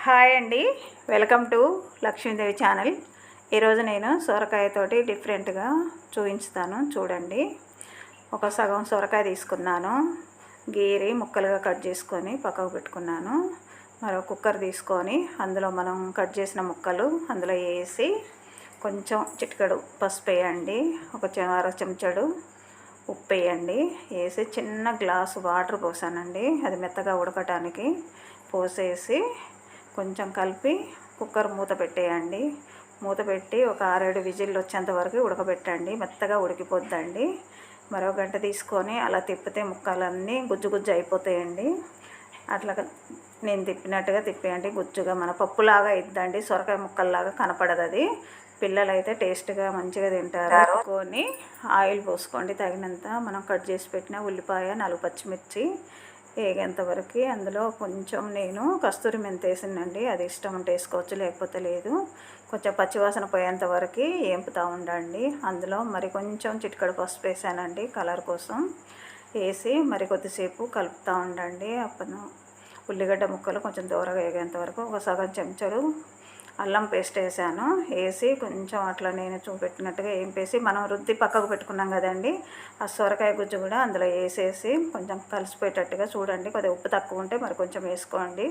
Hi అండి, welcome to Lakshmidevi channel. ఈరోజు నేను సొరకాయతోటి డిఫరెంట్గా చూపించుతాను. చూడండి, ఒక సగం సొరకాయ తీసుకున్నాను, గీరి ముక్కలుగా కట్ చేసుకొని పక్కకు పెట్టుకున్నాను. మరో కుక్కర్ తీసుకొని అందులో మనం కట్ చేసిన ముక్కలు అందులో వేసి కొంచెం చిటికెడు పసుపు వేయండి, ఒక అర చెంచాడు ఉప్పు వేయండి, వేసి చిన్న గ్లాసు వాటర్ పోసానండి. అది మెత్తగా ఉడకటానికి పోసేసి కొంచెం కలిపి కుక్కర్ మూత పెట్టేయండి. మూత పెట్టి ఒక 6-7 విజిల్లు వచ్చేంత వరకు ఉడకబెట్టండి. మెత్తగా ఉడికిపోద్దండి. మరో గంట తీసుకొని అలా తిప్పితే ముక్కలన్నీ గుజ్జు గుజ్జు అయిపోతాయండి. అట్లా నేను తిప్పినట్టుగా తిప్పేయండి. గుజ్జుగా మన పప్పులాగా ఇద్దండి, సొరకాయ ముక్కల్లాగా కనపడదు. అది పిల్లలు అయితే టేస్ట్గా మంచిగా తింటారు. పెట్టుకొని ఆయిల్ పోసుకోండి తగినంత. మనం కట్ చేసి పెట్టిన ఉల్లిపాయ 4 పచ్చిమిర్చి వేగేంత వరకు అందులో కొంచెం నేను కస్తూరి మెంతి వేసిందండి. అది ఇష్టం ఉంటే వేసుకోవచ్చు, లేకపోతే లేదు. కొంచెం పచ్చివాసన పోయేంత వరకు వేపుతూ ఉండండి. అందులో మరి కొంచెం చిటికెడు పసుపు వేసానండి కలర్ కోసం. వేసి మరి కొద్దిసేపు కలుపుతూ ఉండండి. అప్పుడు ఉల్లిగడ్డ ముక్కలు కొంచెం దూరగా వేగేంత వరకు ఒక సగం చెంచాడు అల్లం పేస్ట్ వేసాను. వేసి కొంచెం అట్లా నేను చూపెట్టినట్టుగా వేసి మనం రుద్ది పక్కకు పెట్టుకున్నాం కదండి, ఆ సొరకాయ గుజ్జు కూడా అందులో వేసేసి కొంచెం కలిసిపోయేటట్టుగా చూడండి. కొద్దిగా ఉప్పు తక్కువ ఉంటే మరి కొంచెం వేసుకోండి.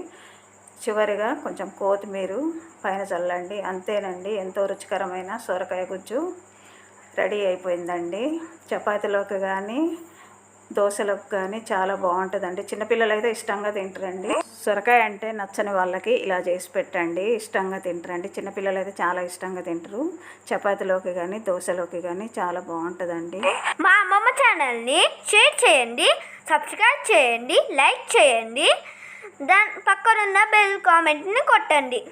చివరిగా కొంచెం కొత్తిమీర పైన చల్లండి. అంతేనండి, ఎంతో రుచికరమైన సొరకాయ గుజ్జు రెడీ అయిపోయిందండి. చపాతీలోకి కానీ దోశలకు కానీ చాలా బాగుంటుందండి. చిన్నపిల్లలు అయితే ఇష్టంగా తింటారండి. సొరకాయ అంటే నచ్చని వాళ్ళకి ఇలా చేసి పెట్టండి, ఇష్టంగా తింటారండి. చిన్నపిల్లలు అయితే చాలా ఇష్టంగా తింటారు. చపాతీలోకి కానీ దోశలోకి కానీ చాలా బాగుంటుందండి. మా అమ్మమ్మ ఛానల్ని షేర్ చేయండి, సబ్స్క్రైబ్ చేయండి, లైక్ చేయండి, దాని పక్కనున్న బెల్ కామెంట్ని కొట్టండి.